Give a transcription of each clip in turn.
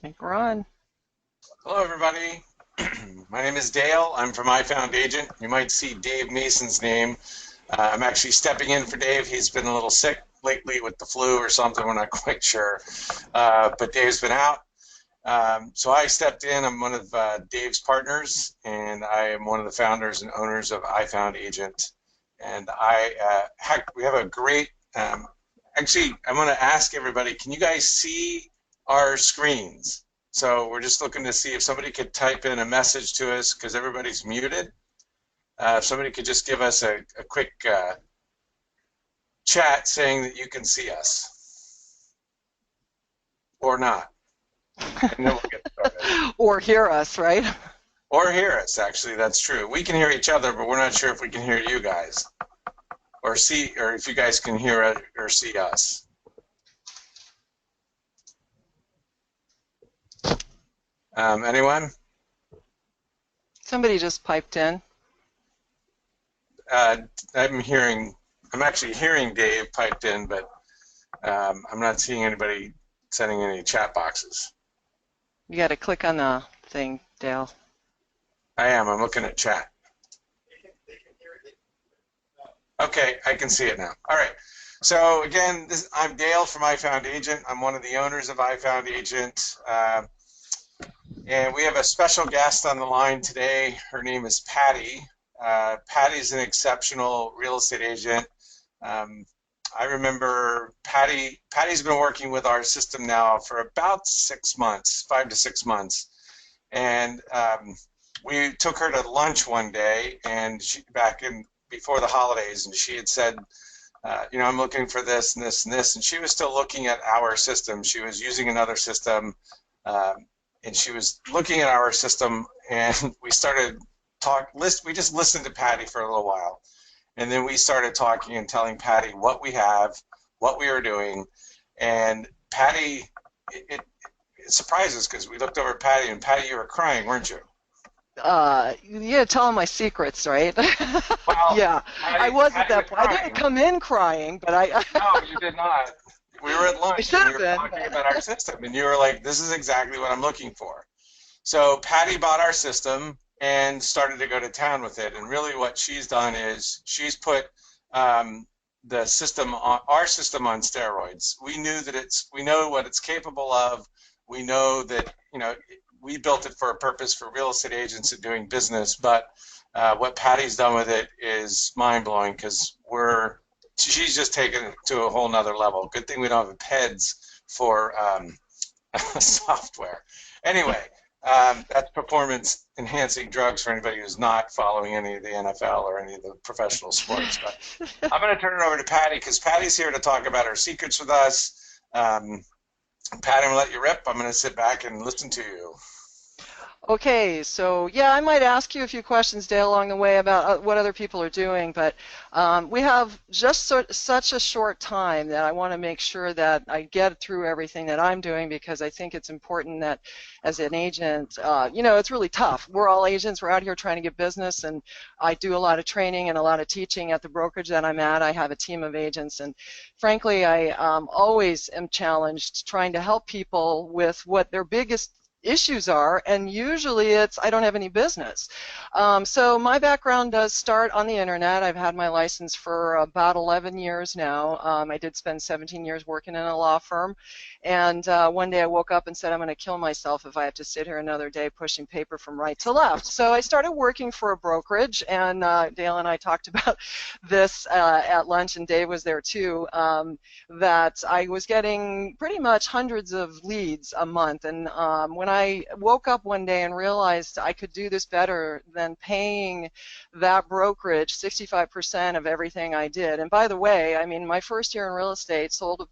think we're on. Hello, everybody. My name is Dale. I'm from iFoundAgent. You might see Dave Mason's name. I'm actually stepping in for Dave. He's been a little sick lately with the flu or something. We're not quite sure. But Dave's been out. So I stepped in. I'm one of Dave's partners, and I am one of the founders and owners of iFoundAgent. And we have a great, actually, I'm going to ask everybody, can you guys see our screens? So we're just looking to see if somebody could type in a message to us because everybody's muted. If somebody could just give us a quick chat saying that you can see us or not. And then we'll get started. Or hear us, right? Or hear us, actually, that's true. We can hear each other, but we're not sure if we can hear you guys. Or if you guys can hear or see us. Anyone? Somebody just piped in. I'm actually hearing Dave piped in, but I'm not seeing anybody sending any chat boxes. You got to click on the thing, Dale. I'm looking at chat. Okay, I can see it now. All right. So again, I'm Dale from iFoundAgent. I'm one of the owners of iFoundAgent. And we have a special guest on the line today. Her name is Patty. Patty's an exceptional real estate agent. I remember Patty's been working with our system now for about 6 months, 5 to 6 months. And we took her to lunch one day, and before the holidays, and she had said, I'm looking for this and this and this, and she was still looking at our system. She was using another system. And she was looking at our system, and we started we just listened to Patty for a little while, and then we started talking and telling Patty what we have, what we were doing, and Patty, it surprised us because we looked over at Patty, and Patty, you were crying, weren't you? Yeah, tell them my secrets, right? Well, yeah, Patty, I was at that point. Crying. I didn't come in crying, but No, you did not. We were at lunch and you were talking about our system, and you were like, this is exactly what I'm looking for. So Patty bought our system and started to go to town with it, and really what she's done is she's put our system on steroids. We know what it's capable of. We know that, we built it for a purpose for real estate agents and doing business, but what Patty's done with it is mind-blowing because she's just taken it to a whole nother level. Good thing we don't have PEDs for software. Anyway, that's performance enhancing drugs for anybody who's not following any of the NFL or any of the professional sports. But I'm going to turn it over to Patty because Patty's here to talk about her secrets with us. Patty, I'm going to let you rip. I'm going to sit back and listen to you. Okay, so yeah, I might ask you a few questions, Dale, along the way about what other people are doing, but we have just such a short time that I want to make sure that I get through everything that I'm doing because I think it's important that as an agent, it's really tough. We're all agents. We're out here trying to get business, and I do a lot of training and a lot of teaching at the brokerage that I'm at. I have a team of agents, and frankly, I always am challenged trying to help people with what their biggest issues are, and usually it's I don't have any business. So my background does start on the internet. I've had my license for about 11 years now. I did spend 17 years working in a law firm, and one day I woke up and said I'm going to kill myself if I have to sit here another day pushing paper from right to left. So I started working for a brokerage, and Dale and I talked about this at lunch, and Dave was there too, that I was getting pretty much hundreds of leads a month, and when I woke up one day and realized I could do this better than paying that brokerage 65% of everything I did. And by the way, I mean, my first year in real estate sold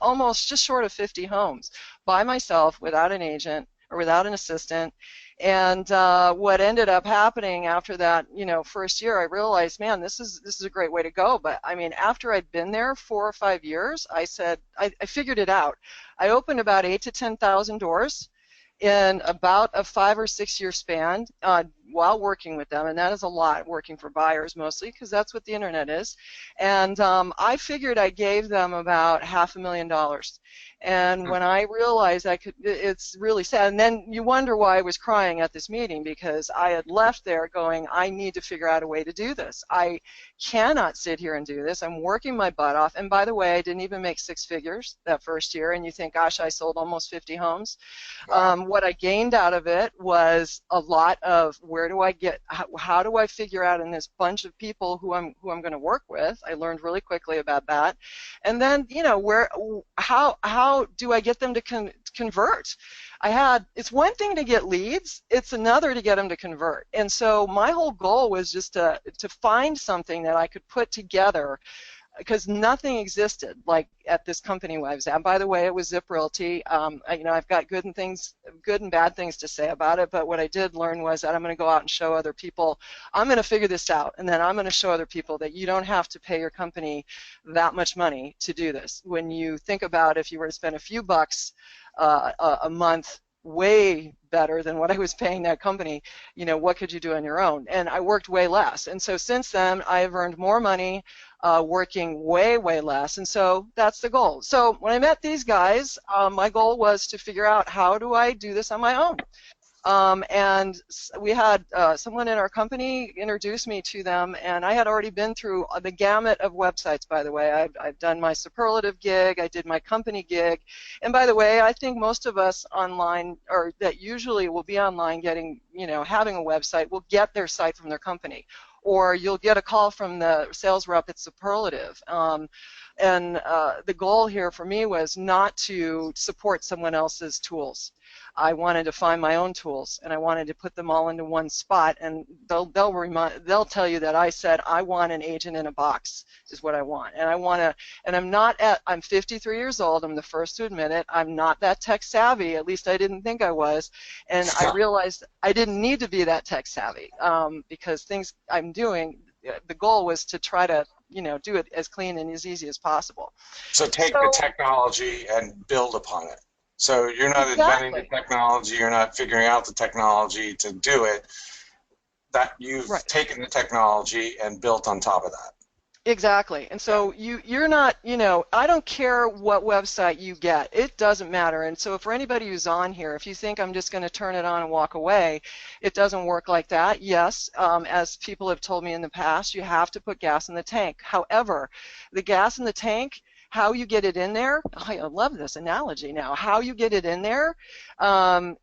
almost just short of 50 homes by myself without an agent or without an assistant. And what ended up happening after that, first year, I realized, man, this is a great way to go. But I mean, after I'd been there 4 or 5 years, I said, I figured it out. I opened about 8,000 to 10,000 doors in about a 5 or 6 year span, while working with them, and that is a lot, working for buyers mostly, because that's what the internet is. And I figured I gave them about $500,000. And when I realized I could, it's really sad. And then you wonder why I was crying at this meeting, because I had left there going, I need to figure out a way to do this. I cannot sit here and do this. I'm working my butt off. And by the way, I didn't even make six figures that first year. And you think, gosh, I sold almost 50 homes. Wow. What I gained out of it was a lot of where do I get, how do I figure out in this bunch of people who I'm going to work with. I learned really quickly about that. And then, you know, how do I get them to convert? It's one thing to get leads, it's another to get them to convert. And so my whole goal was just to find something that I could put together, because nothing existed like at this company I was at. By the way, it was Zip Realty. You know, I've got good and bad things to say about it, but what I did learn was that I'm going to go out and show other people, I'm going to figure this out, and then I'm going to show other people that you don't have to pay your company that much money to do this. When you think about if you were to spend a few bucks a month, way better than what I was paying that company, you know, what could you do on your own? And I worked way less. And so since then, I have earned more money working way less. And so that's the goal. So when I met these guys, my goal was to figure out, how do I do this on my own? And we had someone in our company introduce me to them, and I had already been through the gamut of websites, by the way. I've done my superlative gig, I did my company gig, and by the way, I think most of us online, or that usually will be online getting, you know, having a website, will get their site from their company, or you'll get a call from the sales rep at superlative. And the goal here for me was not to support someone else's tools. I wanted to find my own tools, and I wanted to put them all into one spot. And they'll tell you that I said I want an agent in a box is what I want. And I want to. And I'm 53 years old. I'm the first to admit it. I'm not that tech savvy. At least I didn't think I was. And I realized I didn't need to be that tech savvy, because things I'm doing, the goal was to try to, you know, do it as clean and as easy as possible. So take the technology and build upon it. So you're not inventing the technology, you're not figuring out the technology to do it, that you've taken the technology and built on top of that. Exactly. And so you're not, you know, I don't care what website you get. It doesn't matter. And so for anybody who's on here, if you think I'm just going to turn it on and walk away, it doesn't work like that. Yes, as people have told me in the past, you have to put gas in the tank. However, the gas in the tank, how you get it in there, I love this analogy now, how you get it in there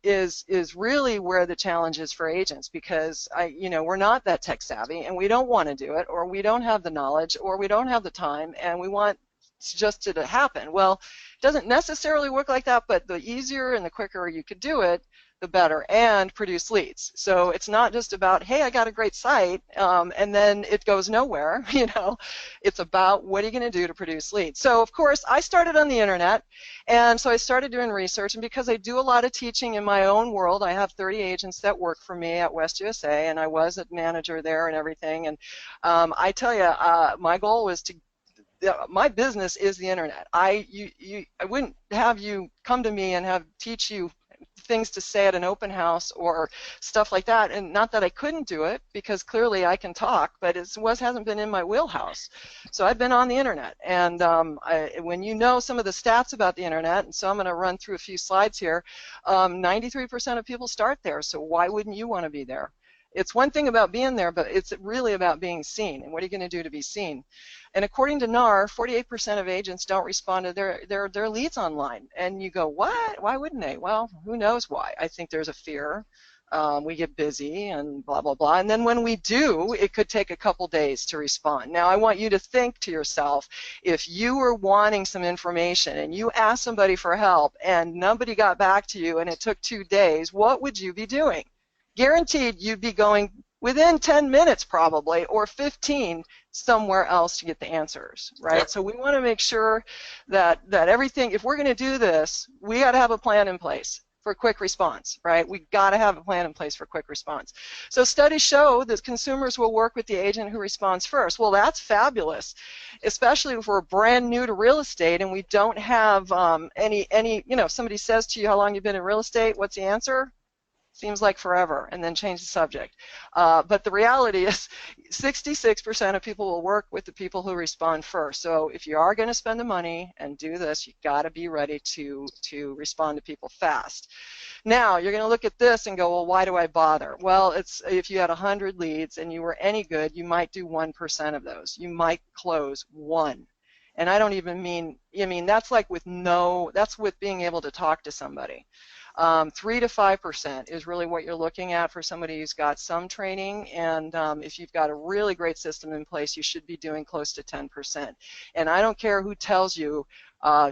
is really where the challenge is for agents, because you know, we're not that tech savvy, and we don't want to do it, or we don't have the knowledge, or we don't have the time, and we want just to happen. Well, it doesn't necessarily work like that, but the easier and the quicker you could do it, the better, and produce leads. So it's not just about, hey, I got a great site, and then it goes nowhere, you know. It's about, what are you going to do to produce leads? So, of course, I started on the internet, and so I started doing research, and because I do a lot of teaching in my own world, I have 30 agents that work for me at West USA, and I was a manager there and everything, and I tell you, my goal was to, my business is the internet. I wouldn't have you come to me and teach you things to say at an open house or stuff like that, and not that I couldn't do it, because clearly I can talk, but hasn't been in my wheelhouse. So I've been on the internet, and when you know some of the stats about the internet, and so I'm going to run through a few slides here, 93% of people start there, so why wouldn't you want to be there? It's one thing about being there, but it's really about being seen, and what are you going to do to be seen? And according to NAR, 48% of agents don't respond to their leads online. And you go, what? Why wouldn't they? Well, who knows why? I think there's a fear. We get busy and blah, blah, blah. And then when we do, it could take a couple days to respond. Now, I want you to think to yourself, if you were wanting some information and you asked somebody for help and nobody got back to you and it took 2 days, what would you be doing? Guaranteed you'd be going within 10 minutes probably, or 15, somewhere else to get the answers, right? Yep. So we want to make sure that everything, if we're going to do this, we got to have a plan in place for quick response, right? We got to have a plan in place for quick response. So studies show that consumers will work with the agent who responds first. Well, that's fabulous, especially if we're brand new to real estate and we don't have any, you know, if somebody says to you, how long you've been in real estate, what's the answer? Seems like forever, and then change the subject. But the reality is 66% of people will work with the people who respond first. So if you are going to spend the money and do this, you got to be ready to respond to people fast. Now, you're going to look at this and go, well, why do I bother? Well, it's if you had 100 leads and you were any good, you might do 1% of those. You might close one. And I don't even mean, that's like that's with being able to talk to somebody. 3 to 5% is really what you're looking at for somebody who's got some training, and if you've got a really great system in place, you should be doing close to 10%. And I don't care who tells you,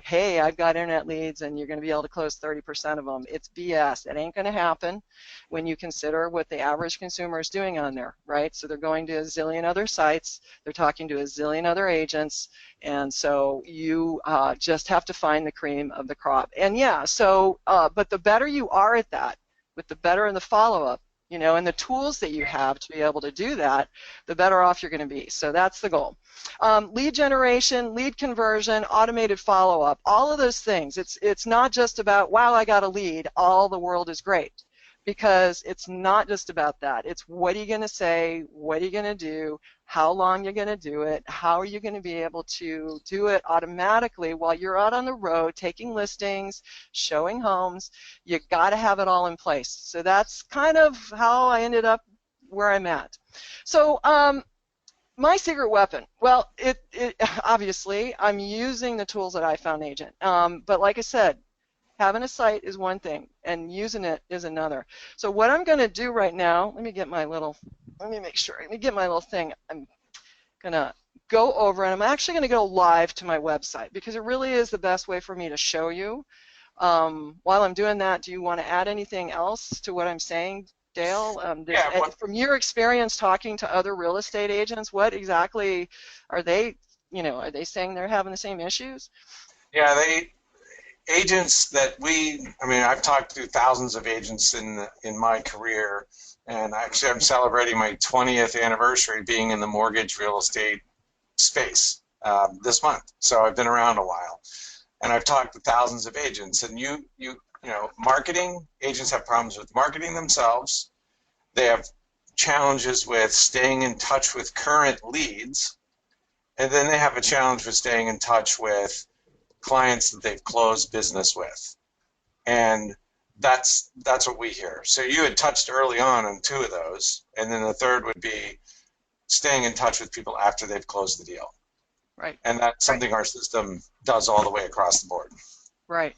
hey, I've got internet leads and you're going to be able to close 30% of them. It's BS. It ain't going to happen when you consider what the average consumer is doing on there, right? So they're going to a zillion other sites, they're talking to a zillion other agents, and so you just have to find the cream of the crop. And yeah, so, but the better you are at that, with the better in the follow-up, and the tools that you have to be able to do that, the better off you're going to be. So that's the goal. Lead generation, lead conversion, automated follow-up, all of those things. It's not just about, wow, I got a lead, all the world is great. Because it's not just about that. It's what are you going to say, what are you going to do, how long you're going to do it, how are you going to be able to do it automatically while you're out on the road taking listings, showing homes. You got to have it all in place. So that's kind of how I ended up where I'm at. So my secret weapon, well, obviously I'm using the tools that I found Agent. But like I said, having a site is one thing, and using it is another. So what I'm going to do right now, let me get my little thing. I'm going to go over, and I'm actually going to go live to my website because it really is the best way for me to show you. While I'm doing that, do you want to add anything else to what I'm saying, Dale? From your experience talking to other real estate agents, what exactly are they, are they saying they're having the same issues? Yeah, agents that I've talked to thousands of agents in my career, and actually I'm celebrating my 20th anniversary being in the mortgage real estate space this month. So I've been around a while, and I've talked to thousands of agents. And marketing, agents have problems with marketing themselves. They have challenges with staying in touch with current leads, and then they have a challenge with staying in touch with clients that they've closed business with. And that's what we hear. So you had touched early on 2 of those, and then the third would be staying in touch with people after they've closed the deal. Right. And that's something our system does all the way across the board. Right.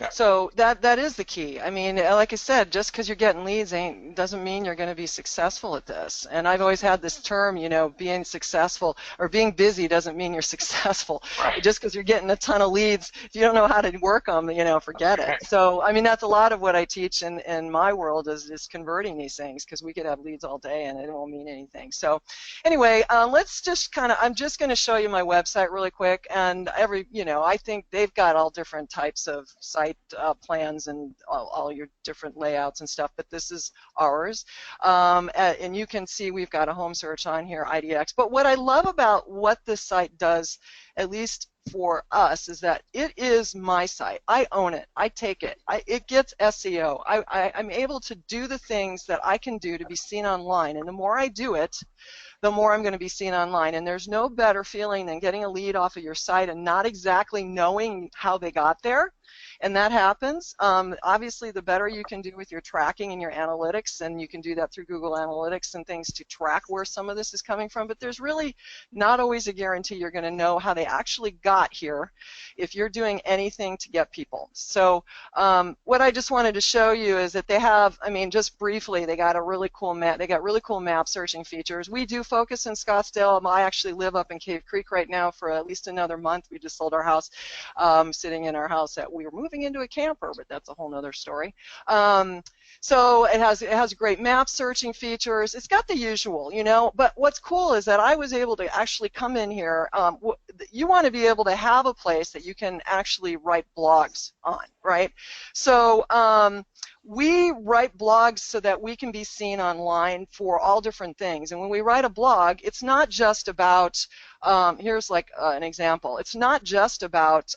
Yeah. So that is the key. I mean, like I said, just because you're getting leads doesn't mean you're going to be successful at this. And I've always had this term, being successful or being busy doesn't mean you're successful. Right. Just because you're getting a ton of leads, if you don't know how to work them, forget it. So, I mean, that's a lot of what I teach in my world is converting these things, because we could have leads all day and it won't mean anything. So anyway, let's just I'm just going to show you my website really quick. And I think they've got all different types of sites, plans and all your different layouts and stuff, but this is ours. And you can see we've got a home search on here, IDX. But what I love about what this site does, at least for us, is that it is my site. I own it. I take it. It gets SEO. I'm able to do the things that I can do to be seen online, and the more I do it, the more I'm going to be seen online. And there's no better feeling than getting a lead off of your site and not exactly knowing how they got there. And that happens. Obviously, the better you can do with your tracking and your analytics, and you can do that through Google Analytics and things to track where some of this is coming from, but there's really not always a guarantee you're going to know how they actually got here if you're doing anything to get people. So what I just wanted to show you is that they have, just briefly, they got a really cool map. They got really cool map searching features. We do focus in Scottsdale. I actually live up in Cave Creek right now for at least another month. We just sold our house, sitting in our house that we were moving into a camper, but that's a whole nother story. So it has great map searching features. It's got the usual, but what's cool is that I was able to actually come in here. You want to be able to have a place that you can actually write blogs on, right? So we write blogs so that we can be seen online for all different things. And when we write a blog, it's not just about, here's like an example. It's not just about,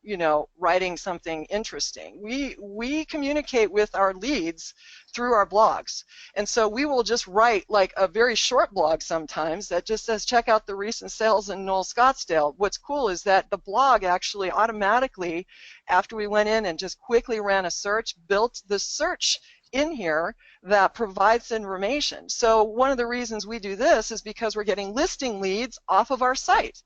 you know, writing something interesting. We communicate with our leads through our blogs. And so we will just write like a very short blog sometimes that just says, check out the recent sales in Knoll Scottsdale. What's cool is that the blog actually automatically, after we went in and just quickly ran a search, built the search in here that provides information. So one of the reasons we do this is because we're getting listing leads off of our site.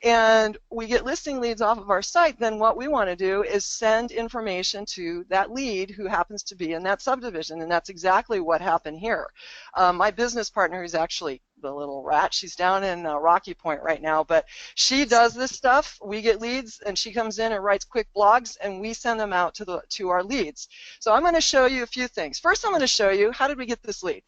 And we get listing leads off of our site, then what we want to do is send information to that lead who happens to be in that subdivision. And that's exactly what happened here. My business partner, who's actually the little rat, she's down in Rocky Point right now, but she does this stuff. We get leads and she comes in and writes quick blogs and we send them out to our leads. So I'm going to show you a few things. First, I'm going to show you how did we get this lead.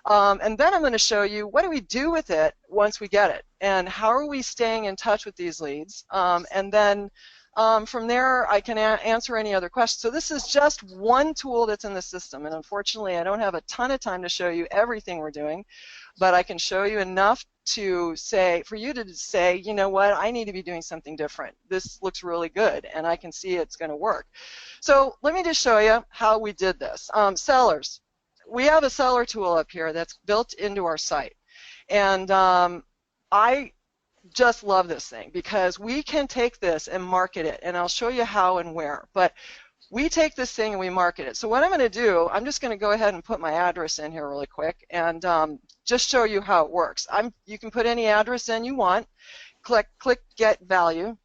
And then I'm going to show you what do we do with it once we get it, and how are we staying in touch with these leads. And then from there, I can answer any other questions. So this is just one tool that's in the system, and unfortunately, I don't have a ton of time to show you everything we're doing, but I can show you enough to say, for you to say, you know what, I need to be doing something different. This looks really good, and I can see it's going to work. So let me just show you how we did this. Sellers. We have a seller tool up here that's built into our site, and I just love this thing because we can take this and market it, and I'll show you how and where. But we take this thing and we market it. So what I'm going to do, I'm just going to go ahead and put my address in here really quick and just show you how it works. You can put any address in you want, click Get Value,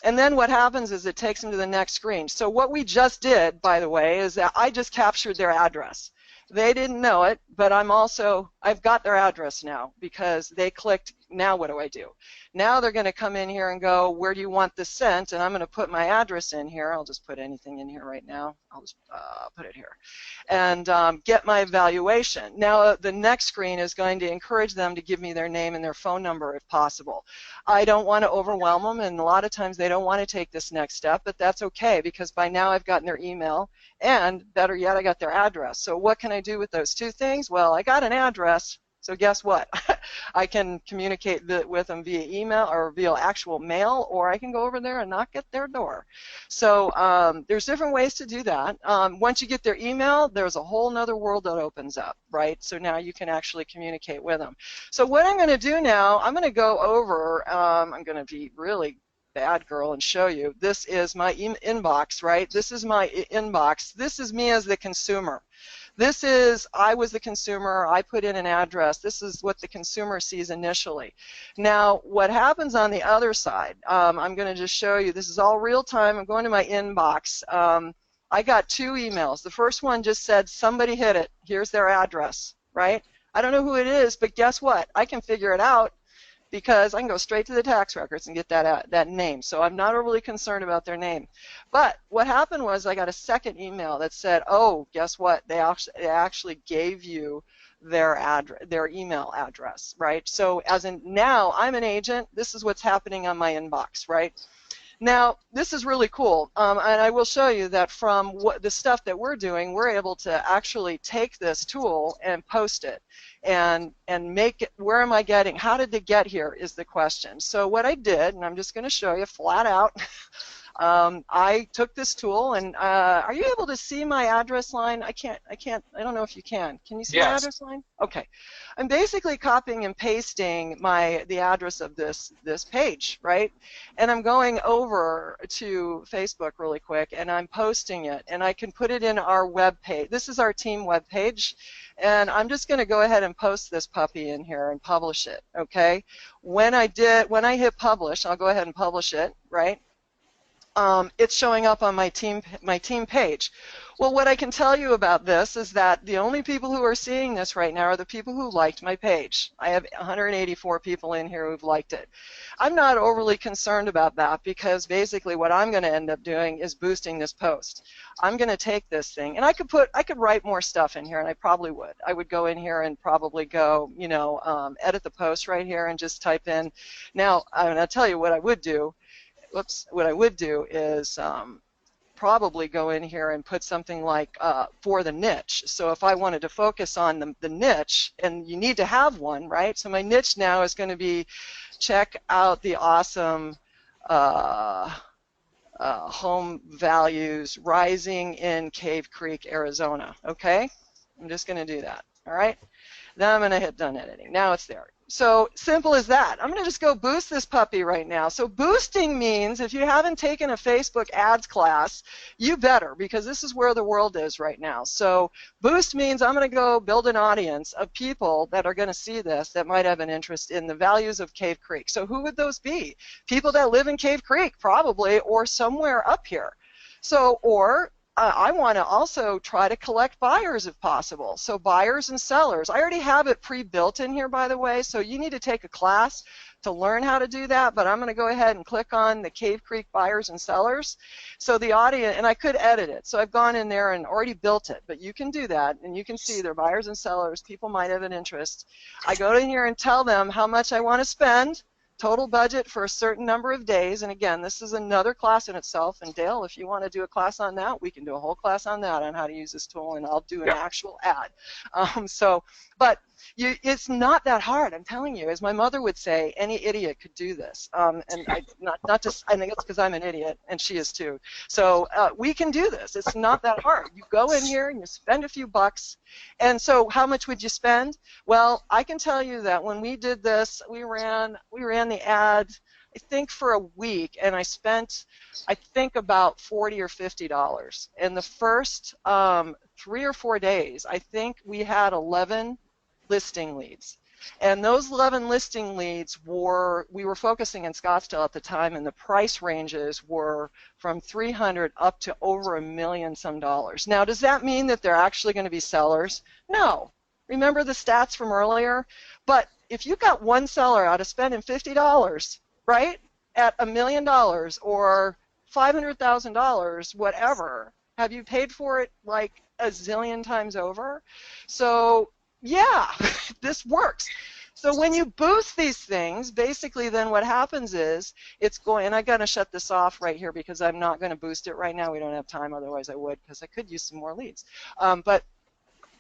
and then what happens is it takes them to the next screen. So what we just did, by the way, is that I just captured their address. They didn't know it, but I've got their address now because they clicked. Now what do I do? Now they're going to come in here and go, where do you want this sent? And I'm going to put my address in here. I'll just put anything in here right now. I'll just put it here. And get my evaluation. Now the next screen is going to encourage them to give me their name and their phone number if possible. I don't want to overwhelm them, and a lot of times they don't want to take this next step, but that's okay because by now I've gotten their email, and better yet, I got their address. So what can I do with those two things? Well, I got an address, so guess what? I can communicate with them via email or via actual mail, or I can go over there and knock at their door. So there's different ways to do that. Once you get their email, there's a whole nother world that opens up, right? So now you can actually communicate with them. So what I'm going to do now, I'm going to go over, I'm going to be really bad girl and show you. This is my inbox, right? This is my inbox. This is me as the consumer. This is, I was the consumer, I put in an address. This is what the consumer sees initially. Now, what happens on the other side, I'm going to just show you, this is all real time. I'm going to my inbox. I got 2 emails. The first one just said, somebody hit it. Here's their address, right? I don't know who it is, but guess what? I can figure it out because I can go straight to the tax records and get that name. So I'm not overly concerned about their name. But what happened was I got a second email that said, oh, guess what? They actually gave you their email address, right? So as in now I'm an agent, this is what's happening on my inbox, right? Now, this is really cool, and I will show you that from the stuff that we're doing, we're able to actually take this tool and post it and make it, where am I getting, how did they get here is the question. So what I did, and I'm just going to show you flat out, I took this tool, and are you able to see my address line? I don't know if you can. Can you see my Yes. address line? Okay. I'm basically copying and pasting the address of this page, right? And I'm going over to Facebook really quick, and I'm posting it, and I can put it in our web page. This is our team web page, and I'm just going to go ahead and post this puppy in here and publish it, okay? When I hit publish, I'll go ahead and publish it, right? It's showing up on my team page. Well, what I can tell you about this is that the only people who are seeing this right now are the people who liked my page. I have 184 people in here who've liked it. I'm not overly concerned about that because basically what I'm going to end up doing is boosting this post. I'm going to take this thing, and I could write more stuff in here, and I probably would. I would go in here and probably go, you know, edit the post right here and just type in. Now, I'm going to tell you what I would do. What I would do is probably go in here and put something like for the niche. So if I wanted to focus on the niche, and you need to have one, right? So my niche now is going to be check out the awesome home values rising in Cave Creek, Arizona. Okay, I'm just going to do that. All right. Now I'm going to hit done editing. Now it's there. So simple as that. I'm going to just go boost this puppy right now. So boosting means if you haven't taken a Facebook ads class, you better, because this is where the world is right now. So boost means I'm going to go build an audience of people that are going to see this that might have an interest in the values of Cave Creek. So who would those be? People that live in Cave Creek, probably, or somewhere up here. So, or I want to also try to collect buyers if possible. So buyers and sellers. I already have it pre-built in here, by the way, so you need to take a class to learn how to do that, but I'm going to go ahead and click on the Cave Creek buyers and sellers. So the audience, and I could edit it, so I've gone in there and already built it, but you can do that, and you can see they're buyers and sellers. People might have an interest. I go in here and tell them how much I want to spend, total budget for a certain number of days, and again, this is another class in itself, and Dale, if you want to do a class on that, we can do a whole class on that, on how to use this tool, and I'll do an actual ad. But it's not that hard, I'm telling you. As my mother would say, any idiot could do this, and not just, I think it's because I'm an idiot, and she is too. So we can do this. It's not that hard. You go in here and you spend a few bucks, and so how much would you spend? Well, I can tell you that when we did this, we ran the ad, I think, for a week, and I spent, I think, about $40 or $50. In the first 3 or 4 days, I think we had 11 listing leads. And those 11 listing leads were, we were focusing in Scottsdale at the time, and the price ranges were from $300 up to over $1 million some dollars. Now, does that mean that they're actually going to be sellers? No. Remember the stats from earlier? But if you got one seller out of spending $50, right, at $1 million or $500,000, whatever, have you paid for it like a zillion times over? So yeah, this works. So when you boost these things, basically then what happens is it's going, and I'm going to shut this off right here because I'm not going to boost it right now. We don't have time, otherwise I would, because I could use some more leads. But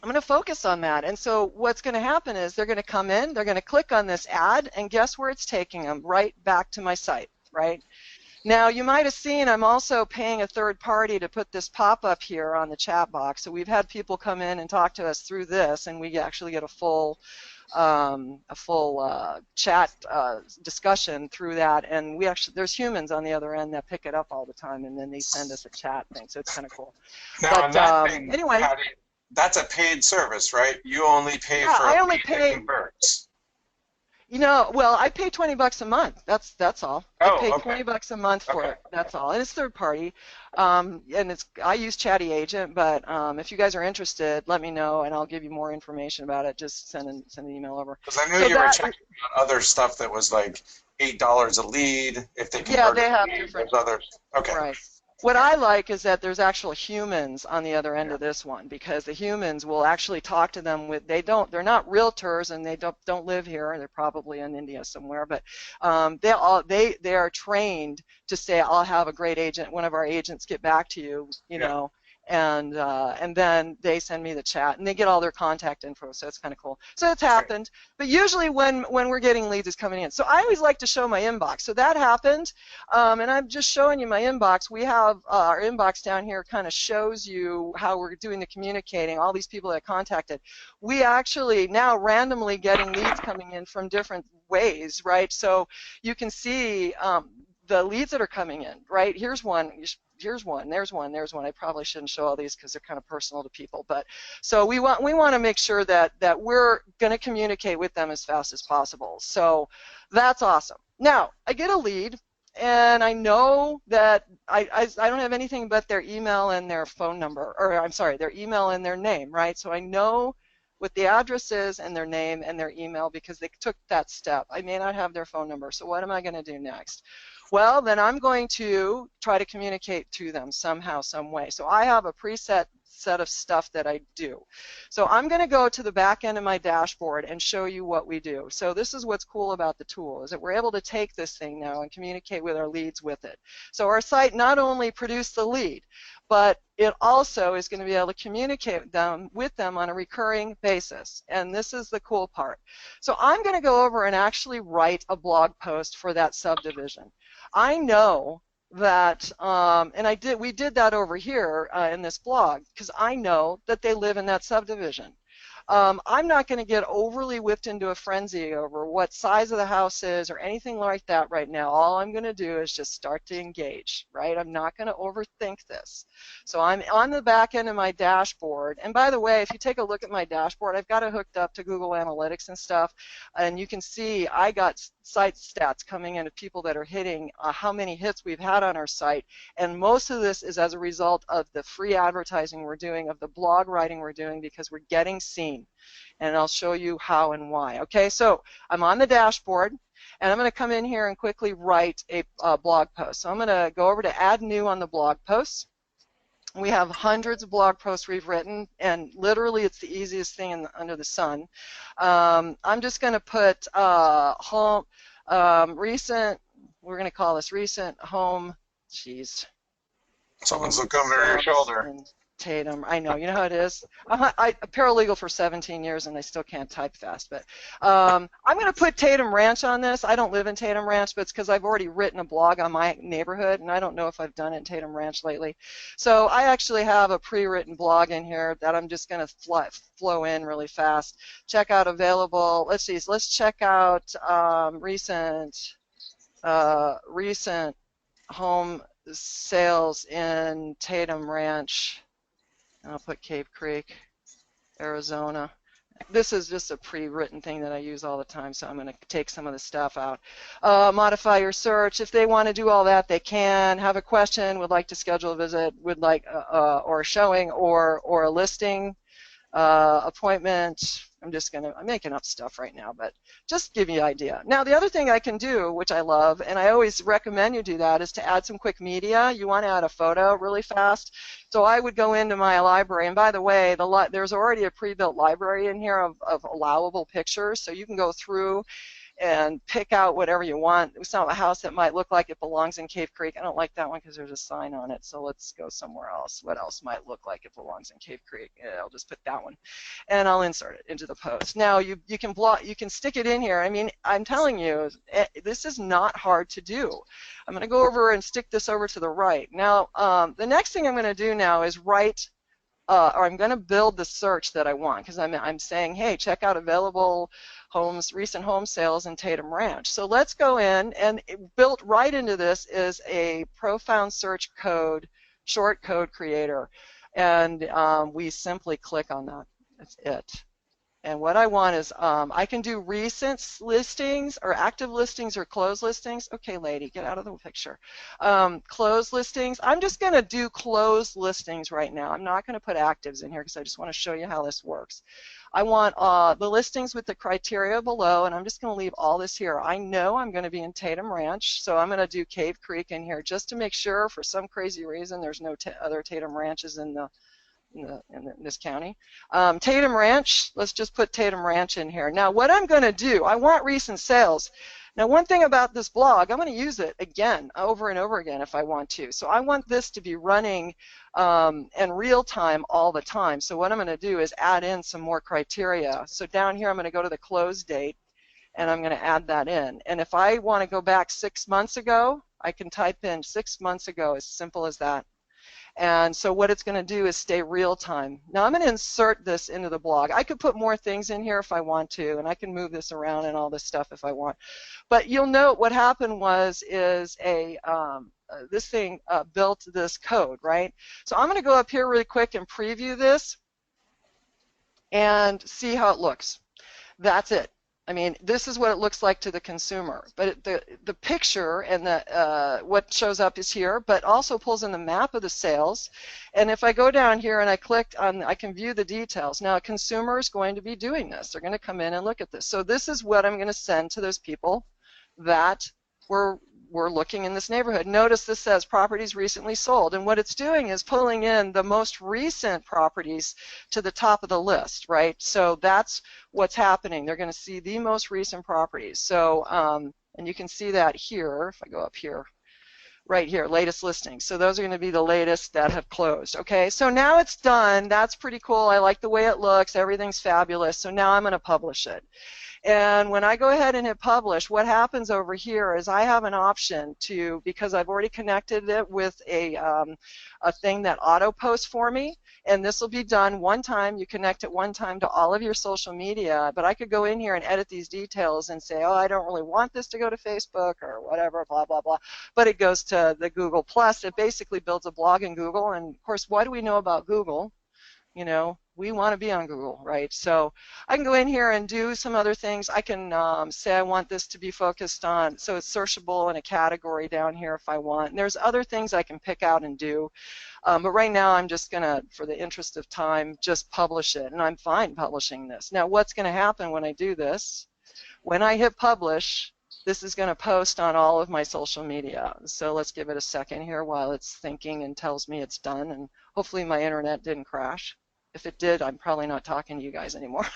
I'm going to focus on that. And so what's going to happen is they're going to come in, they're going to click on this ad, and guess where it's taking them? Right back to my site, right? Now, you might have seen I'm also paying a third party to put this pop-up here on the chat box. So we've had people come in and talk to us through this, and we actually get a full chat discussion through that. And we actually, there's humans on the other end that pick it up all the time, and then they send us a chat thing. So it's kind of cool. Now, But on that thing, anyway, that's a paid service, right? You only pay for I a only lead pay. that converts. You know, well, I pay $20 a month. That's all. Oh, I pay okay. $20 a month for it. That's all, and it's third party. And it's, I use Chatty Agent, but if you guys are interested, let me know, and I'll give you more information about it. Just send an email over. Because I knew you were checking out other stuff that was like $8 a lead if they convert. Yeah, they have different. There's others. Okay. Right. What I like is that there's actual humans on the other end of this one, because the humans will actually talk to them with, they're not realtors, and they don't live here. They're probably in India somewhere, but they are trained to say, I'll have a great agent, one of our agents get back to you, you know, and then they send me the chat, and they get all their contact info, so it's kind of cool. So it's happened, but usually when we're getting leads, it's coming in. So I always like to show my inbox. So that happened, and I'm just showing you my inbox. We have our inbox down here, kind of shows you how we're doing the communicating, all these people that contacted. We actually now randomly getting leads coming in from different ways, right? So you can see the leads that are coming in, right? Here's one. Here's one, there's one, there's one. I probably shouldn't show all these because they're kind of personal to people, but so we want to make sure that we're going to communicate with them as fast as possible. So that's awesome. Now I get a lead, and I know that I don't have anything but their email and their phone number, or I'm sorry, their email and their name, right? So I know what the address is and their name and their email because they took that step. I may not have their phone number, so what am I going to do next? Well, then I'm going to try to communicate to them somehow, some way. So I have a preset set of stuff that I do. So I'm going to go to the back end of my dashboard and show you what we do. So this is what's cool about the tool, is that we're able to take this thing now and communicate with our leads with it. So our site not only produced the lead, but it also is going to be able to communicate with them on a recurring basis. And this is the cool part. So I'm going to go over and actually write a blog post for that subdivision. I know that, and we did that over here in this blog, because I know that they live in that subdivision. I'm not going to get overly whipped into a frenzy over what size of the house is or anything like that right now. All I'm going to do is just start to engage, right? I'm not going to overthink this. So I'm on the back end of my dashboard. And by the way, if you take a look at my dashboard, I've got it hooked up to Google Analytics and stuff. And you can see I got site stats coming in of people that are hitting how many hits we've had on our site. And most of this is as a result of the free advertising we're doing, of the blog writing we're doing, because we're getting seen. And I'll show you how and why. Okay, so I'm on the dashboard, and I'm going to come in here and quickly write a blog post. So I'm going to go over to Add New on the blog posts. We have hundreds of blog posts we've written, and literally it's the easiest thing under the sun. I'm just going to put recent, we're going to call this recent home, Someone's looking over your shoulder. Tatum, I know, you know how it is. I'm a paralegal for 17 years and I still can't type fast, but I'm going to put Tatum Ranch on this. I don't live in Tatum Ranch, but it's because I've already written a blog on my neighborhood, and I don't know if I've done it in Tatum Ranch lately. So I actually have a pre-written blog in here that I'm just going to flow in really fast. Check out available. Let's see. So let's check out recent home sales in Tatum Ranch. And I'll put Cave Creek, Arizona. This is just a pre-written thing that I use all the time, so I'm going to take some of the stuff out. Modify your search. If they want to do all that, they can. Have a question, would like to schedule a visit, would like or a showing or a listing, appointment. I'm making up stuff right now, but just give you an idea. Now, the other thing I can do, which I love, and I always recommend you do that, is to add some quick media. You want to add a photo really fast. So I would go into my library, and by the way, there's already a pre-built library in here of allowable pictures, so you can go through and pick out whatever you want. It's not a house that might look like it belongs in Cave Creek. I don't like that one because there's a sign on it, so let's go somewhere else. What else might look like it belongs in Cave Creek? Yeah, I'll just put that one, and I'll insert it into the post. Now you can stick it in here. I mean, I'm telling you, this is not hard to do. I'm going to go over and stick this over to the right. Now, the next thing I'm going to do now is write. Or I'm going to build the search that I want, because I'm saying, hey, check out available homes, recent home sales in Tatum Ranch. So let's go in, and built right into this is a profound search code, short code creator, and we simply click on that. That's it. And what I want is I can do recent listings or active listings or closed listings. Okay, lady, get out of the picture. Closed listings. I'm just going to do closed listings right now. I'm not going to put actives in here because I just want to show you how this works. I want the listings with the criteria below, and I'm just going to leave all this here. I know I'm going to be in Tatum Ranch, so I'm going to do Cave Creek in here just to make sure, for some crazy reason, there's no other Tatum Ranches in this county. Tatum Ranch, let's just put Tatum Ranch in here. Now what I'm going to do, I want recent sales. Now one thing about this blog, I'm going to use it again, over and over again if I want to. So I want this to be running in real time all the time. So what I'm going to do is add in some more criteria. So down here I'm going to go to the close date, and I'm going to add that in. And if I want to go back 6 months ago, I can type in 6 months ago, as simple as that. And so what it's going to do is stay real time. Now I'm going to insert this into the blog. I could put more things in here if I want to, and I can move this around and all this stuff if I want. But you'll note what happened is this thing built this code, right? So I'm going to go up here really quick and preview this and see how it looks. That's it. I mean, this is what it looks like to the consumer, but the picture and what shows up is here, but also pulls in the map of the sales. And if I go down here and I click on, I can view the details. Now, a consumer is going to be doing this. They're going to come in and look at this. So this is what I'm going to send to those people that were we're looking in this neighborhood. Notice this says properties recently sold, and what it's doing is pulling in the most recent properties to the top of the list, right? So that's what's happening. They're going to see the most recent properties. So, and you can see that here, if I go up here, right here, latest listings. So those are going to be the latest that have closed. Okay, so now it's done. That's pretty cool. I like the way it looks. Everything's fabulous. So now I'm going to publish it. And when I go ahead and hit publish, what happens over here is I have an option to, because I've already connected it with a thing that auto posts for me, and this will be done one time. You connect it one time to all of your social media, but I could go in here and edit these details and say, oh, I don't really want this to go to Facebook or whatever, blah, blah, blah, but it goes to the Google+. It basically builds a blog in Google, and of course, what do we know about Google? You know, we want to be on Google, right? So I can go in here and do some other things. I can say I want this to be focused on, so it's searchable in a category down here if I want. And there's other things I can pick out and do. But right now I'm just going to, for the interest of time, just publish it. And I'm fine publishing this. Now what's going to happen when I do this? When I hit publish, this is going to post on all of my social media. So let's give it a second here while it's thinking and tells me it's done. And hopefully my internet didn't crash. If it did, I'm probably not talking to you guys anymore.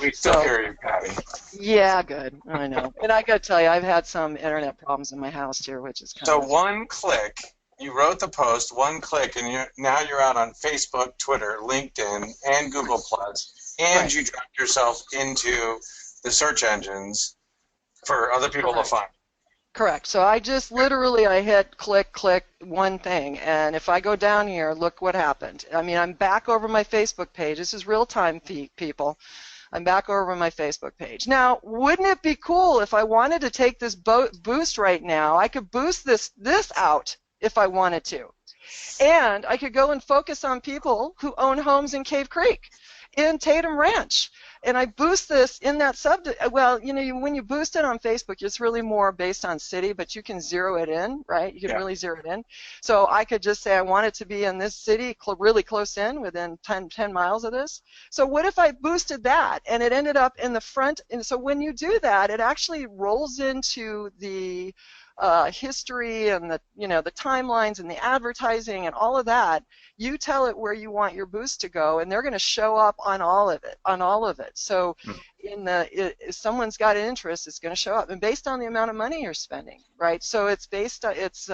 We still hear you, Patty. Yeah, good. I know. And I got to tell you, I've had some internet problems in my house here, which is kind So of... one click, you wrote the post, one click, and now you're out on Facebook, Twitter, LinkedIn, and Google+, and Right. you dropped yourself into the search engines for other people to find. Correct. So I just literally, I hit click, click, one thing. And if I go down here, look what happened. I mean, I'm back over my Facebook page. This is real time, people. I'm back over my Facebook page. Now, wouldn't it be cool if I wanted to take this boost right now? I could boost this out if I wanted to. And I could go and focus on people who own homes in Cave Creek, in Tatum Ranch. And I boost this in that well, you know, when you boost it on Facebook, it's really more based on city, but you can zero it in, right? You can really zero it in. So I could just say I want it to be in this city, really close in, within 10 miles of this. So what if I boosted that and it ended up in the front? And so when you do that, it actually rolls into the history and the, you know, the timelines and the advertising and all of that. You tell it where you want your boost to go, and they're going to show up on all of it. So if someone's got an interest, it's going to show up, and based on the amount of money you're spending, right? So it's based on, it's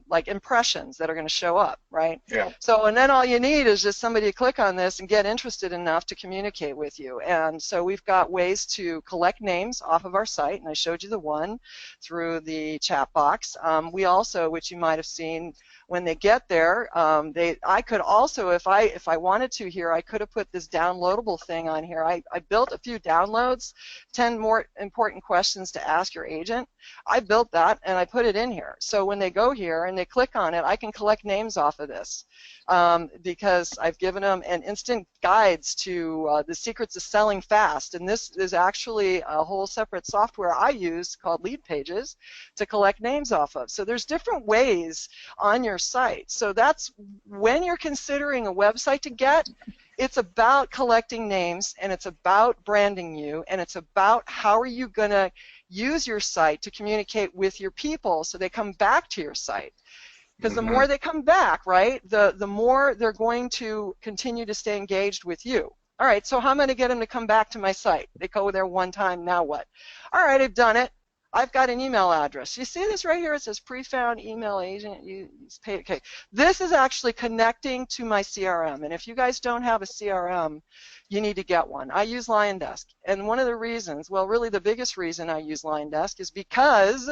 like impressions that are going to show up, right? Yeah. So, and then all you need is just somebody to click on this and get interested enough to communicate with you. And so we've got ways to collect names off of our site, and I showed you the one through the chat box. We also, which you might have seen, when they get there, I could also, if I wanted to here, I could have put this downloadable thing on here. I built a few downloads, 10 more important questions to ask your agent. I built that and I put it in here. So when they go here and they click on it, I can collect names off of this because I've given them an instant guides to the secrets of selling fast. And this is actually a whole separate software I use called Lead Pages to collect names off of. So there's different ways on your site. So that's when you're considering a website to get, it's about collecting names, and it's about branding you, and it's about how are you going to use your site to communicate with your people so they come back to your site. Because the more they come back, right, the more they're going to continue to stay engaged with you. All right, so how am I going to get them to come back to my site? They go there one time, now what? All right, I've done it. I've got an email address. You see this right here? It says pre-found email agent. Okay. This is actually connecting to my CRM. And if you guys don't have a CRM, you need to get one. I use LionDesk. And one of the reasons, well, really the biggest reason I use LionDesk is because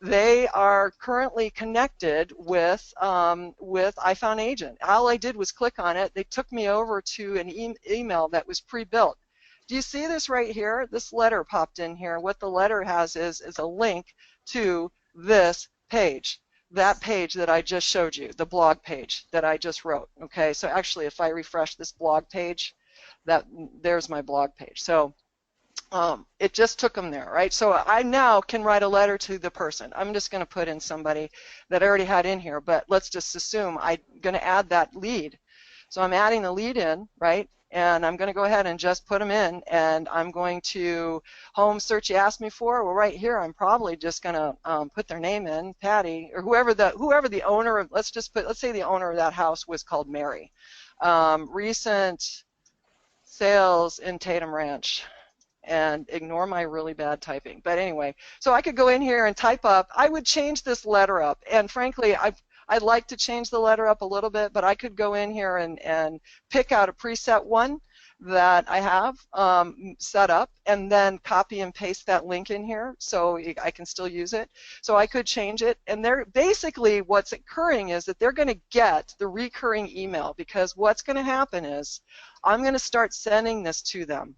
they are currently connected with iFoundAgent. All I did was click on it. They took me over to an email that was pre-built. Do you see this right here? This letter popped in here. What the letter has is a link to this page, that page that I just showed you, the blog page that I just wrote. Okay, so actually if I refresh this blog page, there's my blog page. So it just took them there, right? So I now can write a letter to the person. I'm just going to put in somebody that I already had in here, but let's just assume I'm going to add that lead. So I'm adding the lead in, right? And I'm going to go ahead and just put them in, and I'm going to home search you asked me for. Well, right here, I'm probably just going to put their name in, Patty, or whoever the owner of, let's say the owner of that house was called Mary. Recent sales in Tatum Ranch, and ignore my really bad typing. But anyway, so I could go in here and type up. I would change this letter up, and frankly, I'd like to change the letter up a little bit, but I could go in here and pick out a preset one that I have set up, and then copy and paste that link in here so I can still use it. So I could change it, and they're basically what's occurring is that they're going to get the recurring email, because what's going to happen is I'm going to start sending this to them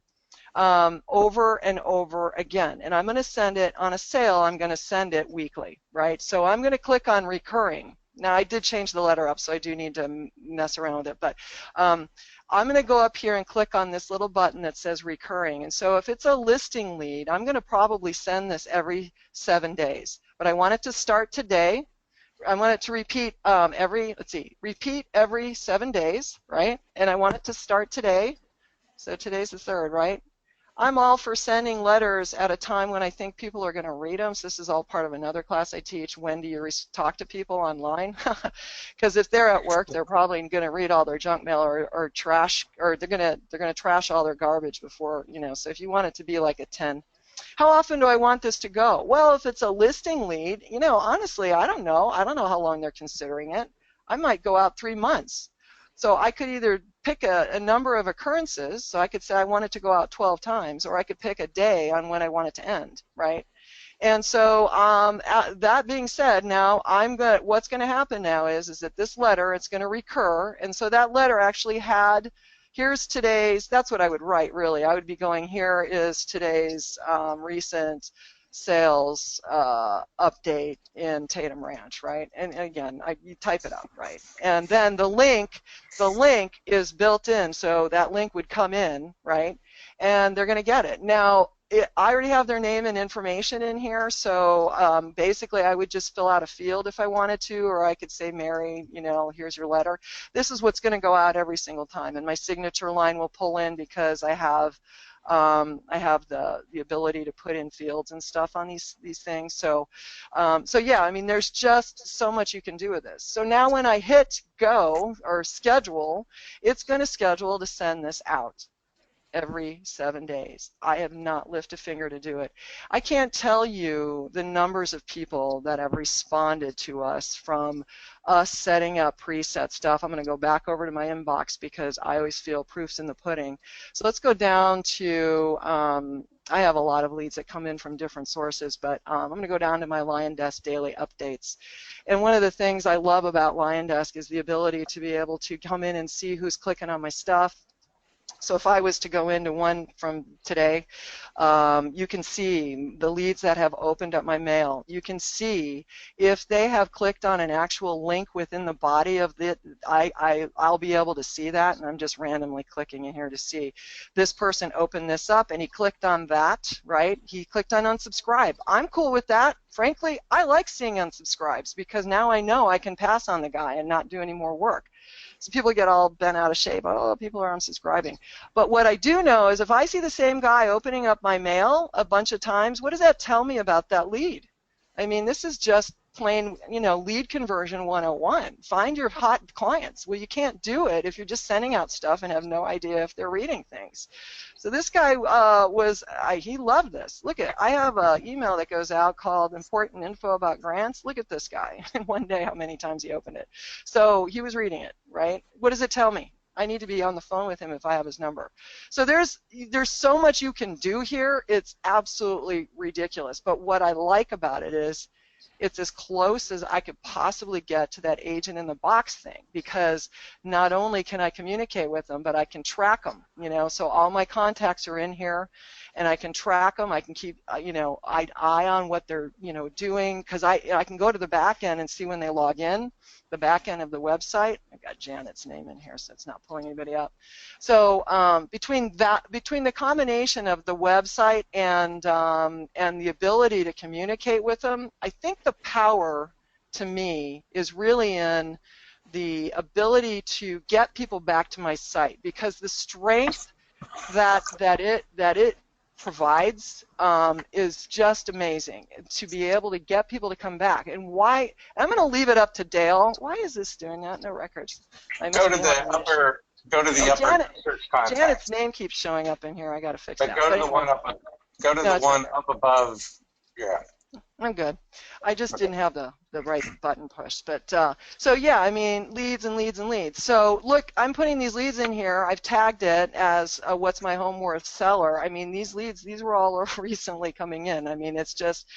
over and over again. And I'm going to send it on a sale. I'm going to send it weekly, right? So I'm going to click on recurring. Now, I did change the letter up, so I do need to mess around with it. But I'm going to go up here and click on this little button that says recurring. And so if it's a listing lead, I'm going to probably send this every 7 days. But I want it to start today. I want it to repeat repeat every 7 days, right? And I want it to start today. So today's the 3rd, right? I'm all for sending letters at a time when I think people are going to read them. So this is all part of another class I teach. When do you talk to people online? Because if they're at work, they're probably going to read all their junk mail or trash, or they're going to trash all their garbage before, so if you want it to be like a 10. How often do I want this to go? Well, if it's a listing lead, honestly, I don't know. I don't know how long they're considering it. I might go out 3 months. So I could either pick a number of occurrences, so I could say I want it to go out 12 times, or I could pick a day on when I want it to end, right? And so that being said, now what's going to happen now is that this letter, it's going to recur, and so that letter actually here's today's, that's what I would write really. I would be going, here is today's recent sales update in Tatum Ranch, right? And again, you type it up, right? And then the link is built in, so that link would come in, right? And they're going to get it. Now, I already have their name and information in here, so basically I would just fill out a field if I wanted to, or I could say, Mary, here's your letter. This is what's going to go out every single time, and my signature line will pull in because I have the ability to put in fields and stuff on these things. So yeah, I mean, there's just so much you can do with this. So now when I hit go or schedule, it's going to schedule to send this out every 7 days. I have not lifted a finger to do it. I can't tell you the numbers of people that have responded to us from us setting up preset stuff. I'm going to go back over to my inbox because I always feel proof's in the pudding. So let's go down to, I have a lot of leads that come in from different sources, but I'm going to go down to my LionDesk daily updates. And one of the things I love about LionDesk is the ability to be able to come in and see who's clicking on my stuff. So if I was to go into one from today, you can see the leads that have opened up my mail. You can see if they have clicked on an actual link within the body of it. I'll be able to see that, and I'm just randomly clicking in here to see. This person opened this up, and he clicked on that, right? He clicked on unsubscribe. I'm cool with that. Frankly, I like seeing unsubscribes because now I know I can pass on the guy and not do any more work. So people get all bent out of shape. Oh, people are unsubscribing. But what I do know is if I see the same guy opening up my mail a bunch of times, what does that tell me about that lead? I mean, this is just plain, lead conversion 101. Find your hot clients. Well, you can't do it if you're just sending out stuff and have no idea if they're reading things. So this guy he loved this. Look I have an email that goes out called Important Info About Grants. Look at this guy. And one day how many times he opened it. So he was reading it, right? What does it tell me? I need to be on the phone with him if I have his number. So there's so much you can do here. It's absolutely ridiculous. But what I like about it is it's as close as I could possibly get to that agent in the box thing, because not only can I communicate with them, but I can track them, so all my contacts are in here and I can track them. I can keep, eye on what they're, doing, because I can go to the back end and see when they log in, the back end of the website. I've got Janet's name in here, so it's not pulling anybody up. So between the combination of the website and the ability to communicate with them, I think the power to me is really in the ability to get people back to my site, because the strength that it provides is just amazing, to be able to get people to come back. And why, I'm going to leave it up to Dale. Why is this doing that? No records. I Go must to be having the an issue. upper. Go to the Oh, upper search Janet's contacts. name keeps showing up in here. I got to fix But that. go to But the anyway, one up. Go to no, the it's right one there. up above. Yeah. I'm good. I just Okay. didn't have the right button pushed. But so yeah, I mean, leads and leads and leads. So look, I'm putting these leads in here. I've tagged it as what's my home worth seller. I mean, these leads, these were all recently coming in. I mean, it's just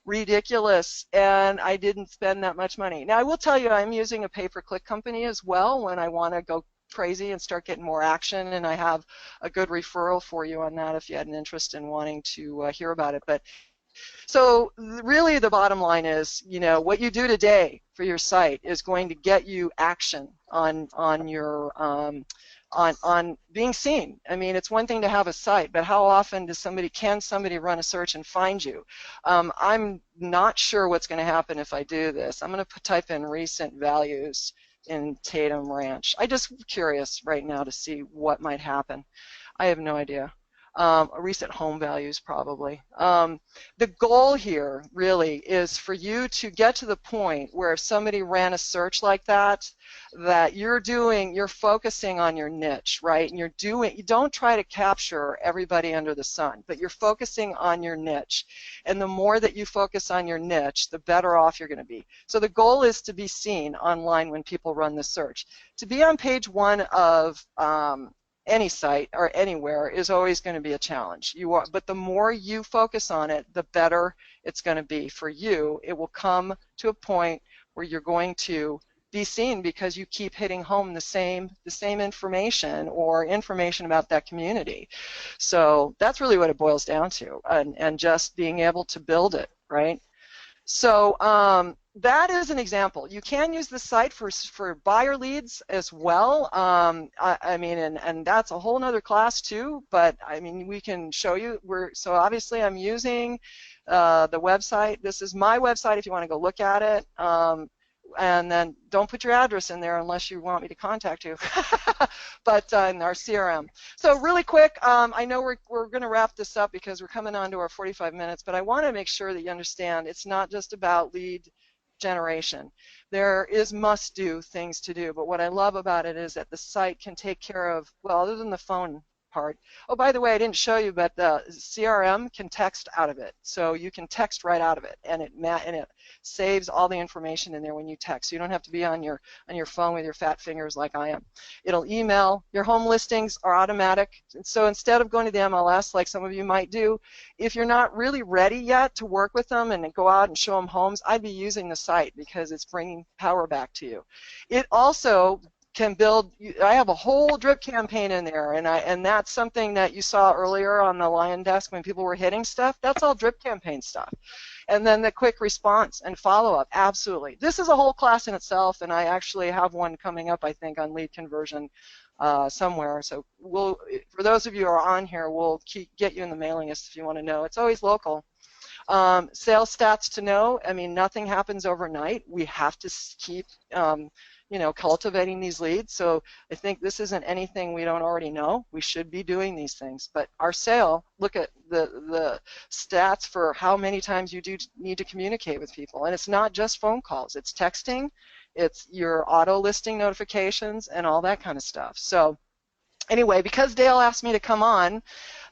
ridiculous, and I didn't spend that much money. Now, I will tell you, I'm using a pay-per-click company as well when I want to go crazy and start getting more action, and I have a good referral for you on that if you had an interest in wanting to hear about it. But so really the bottom line is, you know, what you do today for your site is going to get you action on your on being seen. I mean, it's one thing to have a site, but how often does can somebody run a search and find you? I'm not sure what's going to happen if I do this. I'm going to type in recent values in Tatum Ranch. I'm just curious right now to see what might happen. I have no idea. Recent home values probably. The goal here really is for you to get to the point where if somebody ran a search like that, that you're focusing on your niche, right? And you don't try to capture everybody under the sun, but you're focusing on your niche. And the more that you focus on your niche, the better off you're going to be. So the goal is to be seen online when people run the search. To be on page one of any site or anywhere is always going to be a challenge. But the more you focus on it, the better it's going to be for you. It will come to a point where you're going to be seen because you keep hitting home the same information or information about that community. So that's really what it boils down to, and just being able to build it, right? So that is an example. You can use the site for buyer leads as well. I mean, and that's a whole nother class too, but I mean, we can show you. So obviously I'm using the website. This is my website if you want to go look at it. And then don't put your address in there unless you want me to contact you, but in our CRM. So really quick, I know we're going to wrap this up because we're coming on to our 45 minutes, but I want to make sure that you understand it's not just about lead generation. There is must-do things to do, but what I love about it is that the site can take care of, well, other than the phone part. Oh, by the way, I didn't show you, but the CRM can text out of it. So you can text right out of it, and it saves all the information in there when you text. So you don't have to be on your phone with your fat fingers like I am. It'll email. Your home listings are automatic. So instead of going to the MLS like some of you might do, if you're not really ready yet to work with them and go out and show them homes, I'd be using the site because it's bringing power back to you. It also can build. I have a whole drip campaign in there, and that's something that you saw earlier on the Lion Desk when people were hitting stuff. That's all drip campaign stuff. And then the quick response and follow-up, absolutely. This is a whole class in itself, and I actually have one coming up, I think, on lead conversion somewhere. So for those of you who are on here, we'll get you in the mailing list if you want to know. It's always local. Sales stats to know. I mean, nothing happens overnight. We have to keep cultivating these leads. So I think this isn't anything we don't already know. We should be doing these things. But our sale, look at the stats for how many times you do need to communicate with people. And it's not just phone calls. It's texting. It's your auto listing notifications and all that kind of stuff. So anyway, because Dale asked me to come on,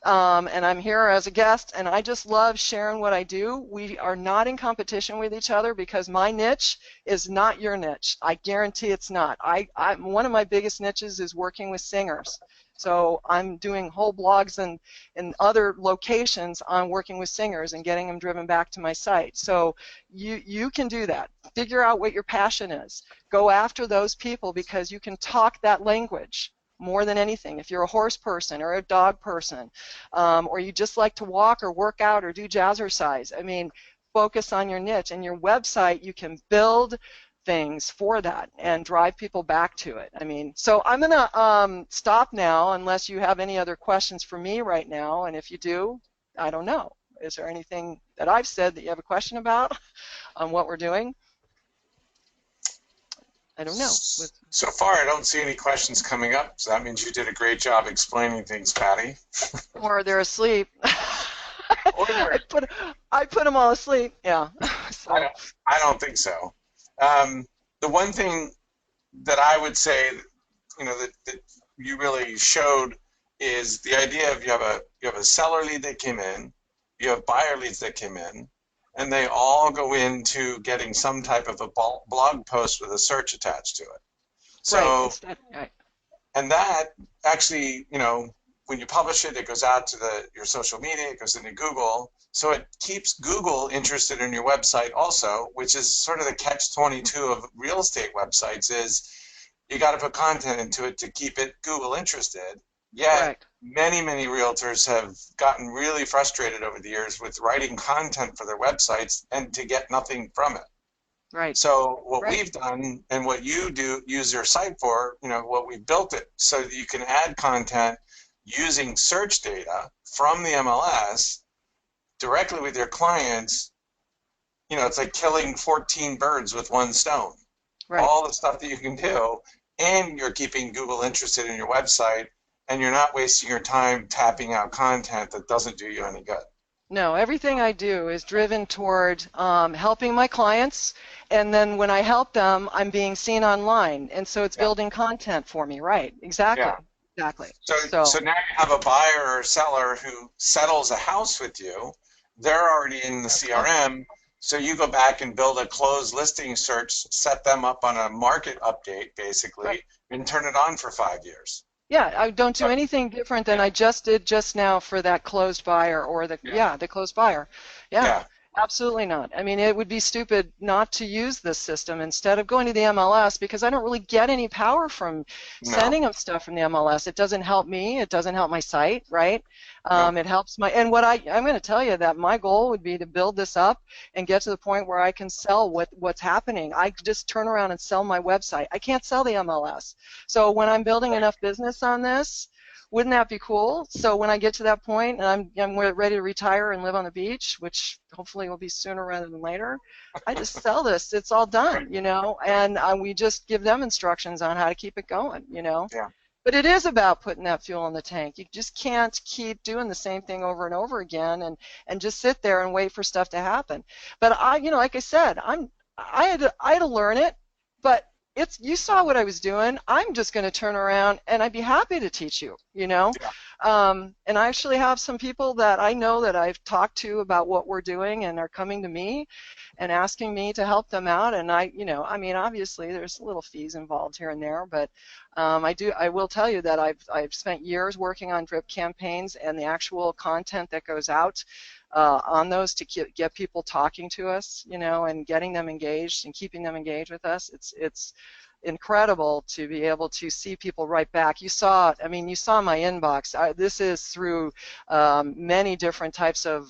and I'm here as a guest, and I just love sharing what I do. We are not in competition with each other because my niche is not your niche. I guarantee it's not. One of my biggest niches is working with singers. So I'm doing whole blogs and other locations on working with singers and getting them driven back to my site. So you can do that. Figure out what your passion is. Go after those people because you can talk that language more than anything. If you're a horse person or a dog person, or you just like to walk or work out or do jazzercise, I mean, focus on your niche. And your website, you can build things for that and drive people back to it. I mean, so I'm going to stop now unless you have any other questions for me right now. And if you do, I don't know. Is there anything that I've said that you have a question about on what we're doing? I don't know. So far, I don't see any questions coming up, so that means you did a great job explaining things, Patty. Or they're asleep. Or I there, put I put them all asleep. Yeah. I So don't, I don't think so. Um, the one thing that I would say, that you really showed is the idea of you have a seller lead that came in, you have buyer leads that came in, and they all go into getting some type of a blog post with a search attached to it. right. So, It's that right. and that actually, when you publish it, it goes out to your social media, it goes into Google. So it keeps Google interested in your website also, which is sort of the catch-22 of real estate websites is you got to put content into it to keep it Google interested. Yet Correct. many, many realtors have gotten really frustrated over the years with writing content for their websites and to get nothing from it. Right. So what Right. we've done and what you do use your site for, what we built it so that you can add content using search data from the MLS directly with your clients. It's like killing 14 birds with one stone. Right. All the stuff that you can do, and you're keeping Google interested in your website, and you're not wasting your time tapping out content that doesn't do you any good. No, everything I do is driven toward helping my clients, and then when I help them, I'm being seen online, and so it's Yeah, building content for me. Right. yeah. Exactly. Exactly. So, So so now you have a buyer or seller who settles a house with you. They're already in the yep. CRM. So you go back and build a closed listing search, set them up on a market update, Right. basically, and turn it on for 5 years. Yeah, I don't do So, anything different than yeah, I just did just now for that closed buyer or yeah, the closed buyer. Yeah, yeah. absolutely not. I mean, it would be stupid not to use this system instead of going to the MLS because I don't really get any power from No, sending them stuff from the MLS. It doesn't help me. It doesn't help my site, right? no, It helps and I'm going to tell you that my goal would be to build this up and get to the point where I can sell what's happening. I just turn around and sell my website. I can't sell the MLS. So when I'm building right, enough business on this, wouldn't that be cool? So when I get to that point and I'm ready to retire and live on the beach, which hopefully will be sooner rather than later, I just sell this. It's all right, done, and we just give them instructions on how to keep it going, yeah, But it is about putting that fuel in the tank. You just can't keep doing the same thing over and over again and just sit there and wait for stuff to happen. But like I said, I had to learn it, but you saw what I was doing. I'm just going to turn around and I'd be happy to teach you. yeah, And I actually have some people that I know that I've talked to about what we're doing and are coming to me and asking me to help them out. And I mean, obviously there's little fees involved here and there, but I will tell you that I've spent years working on drip campaigns and the actual content that goes out on those to get people talking to us, and getting them engaged and keeping them engaged with us. It's incredible to be able to see people right back. You saw my inbox. This is through many different types of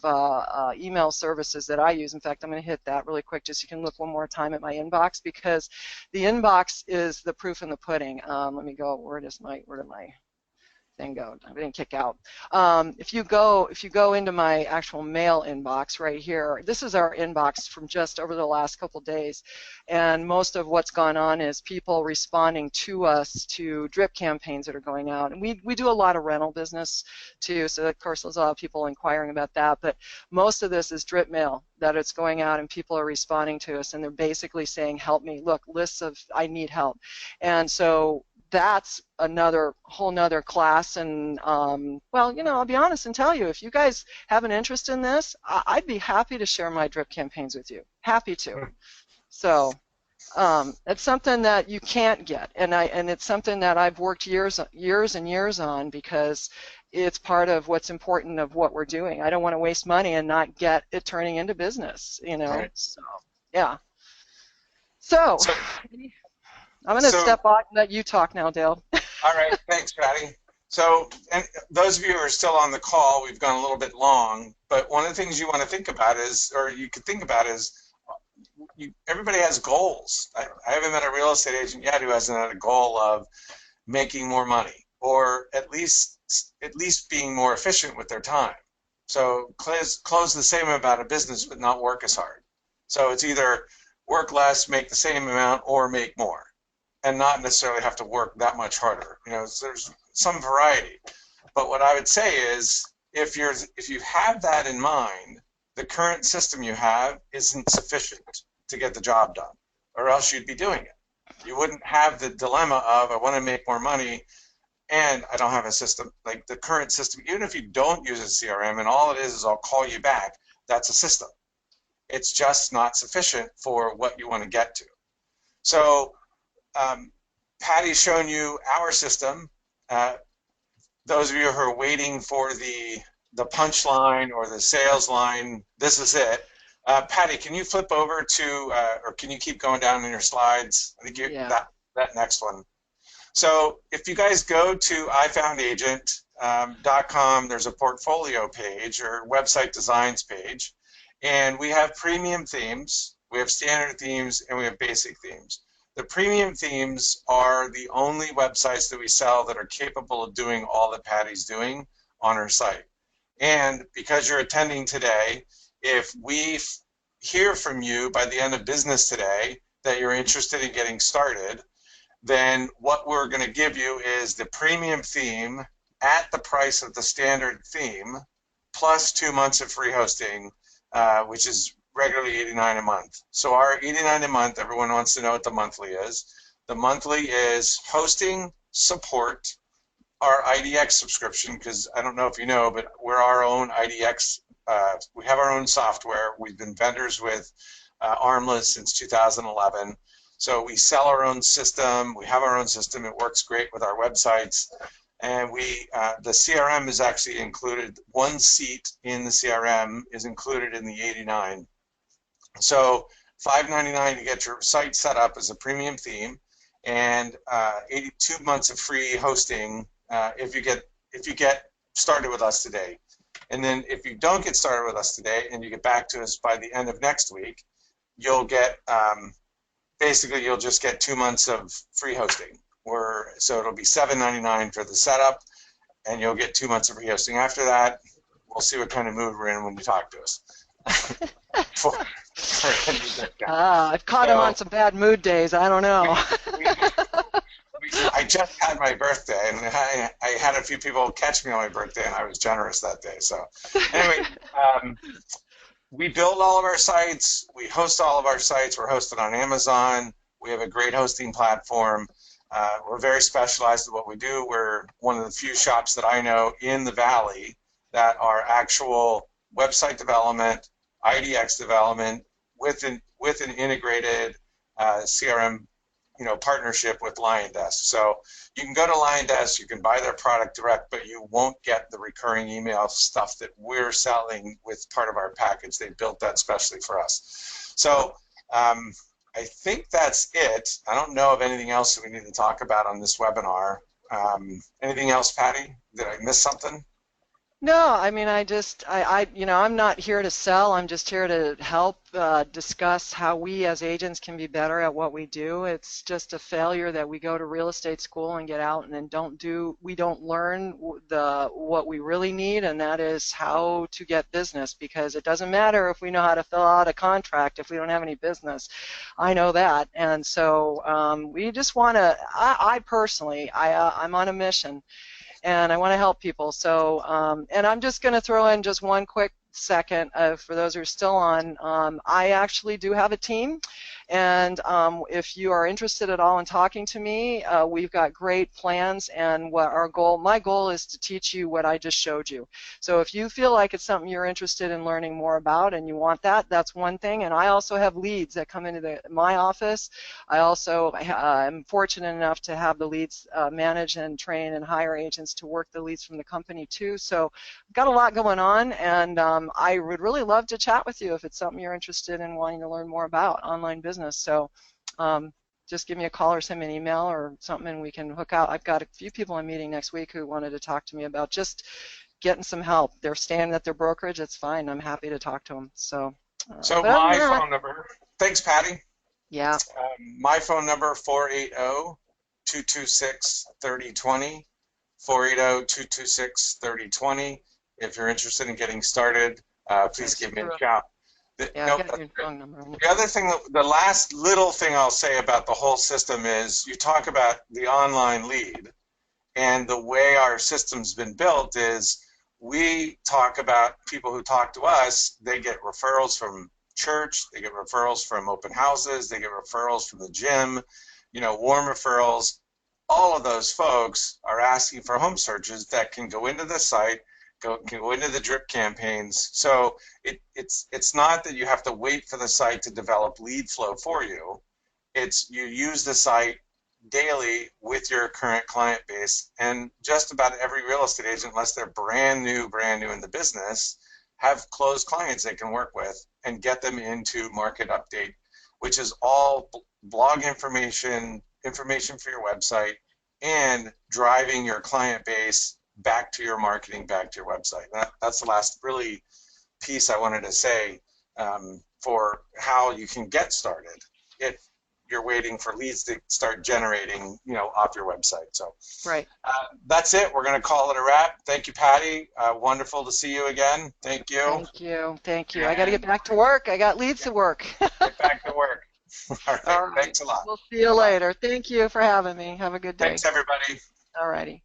email services that I use. In fact, I'm going to hit that really quick just so you can look one more time at my inbox because the inbox is the proof in the pudding. Let me go. Where did my thing go? I didn't kick out. If you go into my actual mail inbox right here, this is our inbox from just over the last couple days, and most of what's gone on is people responding to us to drip campaigns that are going out, and we do a lot of rental business too, so of course there's a lot of people inquiring about that, but most of this is drip mail that it's going out and people are responding to us and they're basically saying, help me, look, lists of I need help. And so that's another whole nother class. And well, I'll be honest and tell you, if you guys have an interest in this, I'd be happy to share my drip campaigns with you. Happy to. So it's something that you can't get, and it's something that I've worked years and years on because it's part of what's important of what we're doing. I don't want to waste money and not get it turning into business. right. So yeah. So So, I'm going to so step back and let you talk now, Dale. All right, thanks, Patty. So, and those of you who are still on the call, we've gone a little bit long, but one of the things you want to think about is, or you could think about is, everybody has goals. I haven't met a real estate agent yet who hasn't had a goal of making more money, or at least being more efficient with their time. So close the same amount of business, but not work as hard. So it's either work less, make the same amount, or make more. and not necessarily have to work that much harder. You know, there's some variety. But what I would say is, if you have that in mind, the current system you have isn't sufficient to get the job done, or else you'd be doing it. You wouldn't have the dilemma of, I want to make more money and I don't have a system. Like the current system, even if you don't use a CRM and all it is I'll call you back, that's a system. It's just not sufficient for what you want to get to. So Patty's shown you our system. Those of you who are waiting for the punchline or the sales line, this is it. Patty, can you flip over to, or can you keep going down in your slides? I think Yeah. that next one. So if you guys go to ifoundagent.com, there's a portfolio page or website designs page, and we have premium themes, we have standard themes, and we have basic themes. The premium themes are the only websites that we sell that are capable of doing all that Patty's doing on her site. And because you're attending today, if we hear from you by the end of business today that you're interested in getting started, then what we're going to give you is the premium theme at the price of the standard theme, plus 2 months of free hosting, which is regularly $89 a month. So our $89 a month, everyone wants to know what the monthly is. The monthly is hosting, support, our IDX subscription, because I don't know if you know, but we're our own IDX. We have our own software. We've been vendors with Armless since 2011. So we sell our own system. We have our own system. It works great with our websites. And the CRM is actually included. One seat in the CRM is included in the 89. So $5.99 to get your site set up as a premium theme, and 82 months of free hosting if you get started with us today. And then if you don't get started with us today and you get back to us by the end of next week, you'll get basically you'll just get 2 months of free hosting. So it'll be $7.99 for the setup, and you'll get 2 months of free hosting. After that, we'll see what kind of mood we're in when you talk to us. I've caught him on some bad mood days. I don't know. I just had my birthday, and I had a few people catch me on my birthday, and I was generous that day. So anyway, we build all of our sites. We host all of our sites. We're hosted on Amazon. We have a great hosting platform. We're very specialized in what we do. We're one of the few shops that I know in the Valley that are actual website development, IDX development with an integrated CRM, partnership with LionDesk. So you can go to LionDesk, you can buy their product direct, but you won't get the recurring email stuff that we're selling with part of our package. They built that specially for us. So I think that's it. I don't know of anything else that we need to talk about on this webinar. Anything else, Patty? Did I miss something? No, I mean, I'm not here to sell. I'm just here to help discuss how we as agents can be better at what we do. It's just a failure that we go to real estate school and get out and then we don't learn what we really need, and that is how to get business, because it doesn't matter if we know how to fill out a contract if we don't have any business. I know that. And so we just want to, I personally, I'm on a mission, and I want to help people. So, and I'm just going to throw in just one quick second for those who are still on. I actually do have a team, and if you are interested at all in talking to me, we've got great plans, and my goal is to teach you what I just showed you. So if you feel like it's something you're interested in learning more about and you want that, that's one thing. And I also have leads that come into my office. I also am fortunate enough to have the leads manage and train and hire agents to work the leads from the company too. So I've got a lot going on, and I would really love to chat with you if it's something you're interested in wanting to learn more about online business. So just give me a call or send me an email or something, and we can hook out. I've got a few people I'm meeting next week who wanted to talk to me about just getting some help. They're staying at their brokerage. It's fine. I'm happy to talk to them. So my phone number, thanks, Patty. Yeah. My phone number, 480-226-3020, 480-226-3020. If you're interested in getting started, please give me a shout. Yeah, I Nope, got that's your good. phone number. The other thing, the last little thing I'll say about the whole system is you talk about the online lead. And the way our system's been built is we talk about people who talk to us, they get referrals from church, they get referrals from open houses, they get referrals from the gym, warm referrals. All of those folks are asking for home searches that can go into the site, can go into the drip campaigns. So it's not that you have to wait for the site to develop lead flow for you. It's you use the site daily with your current client base, and just about every real estate agent, unless they're brand new in the business, have closed clients they can work with and get them into market update, which is all blog information for your website, and driving your client base back to your marketing, back to your website. That's the last really piece I wanted to say, for how you can get started if you're waiting for leads to start generating, off your website. So Right. that's it. We're going to call it a wrap. Thank you, Patty. Wonderful to see you again. Thank you. Thank you. Thank you. I got to get And back to work. I got leads to work. get back to work. All right. All right. Thanks a lot. We'll see you Bye-bye. later. Thank you for having me. Have a good day. Thanks, everybody. All righty.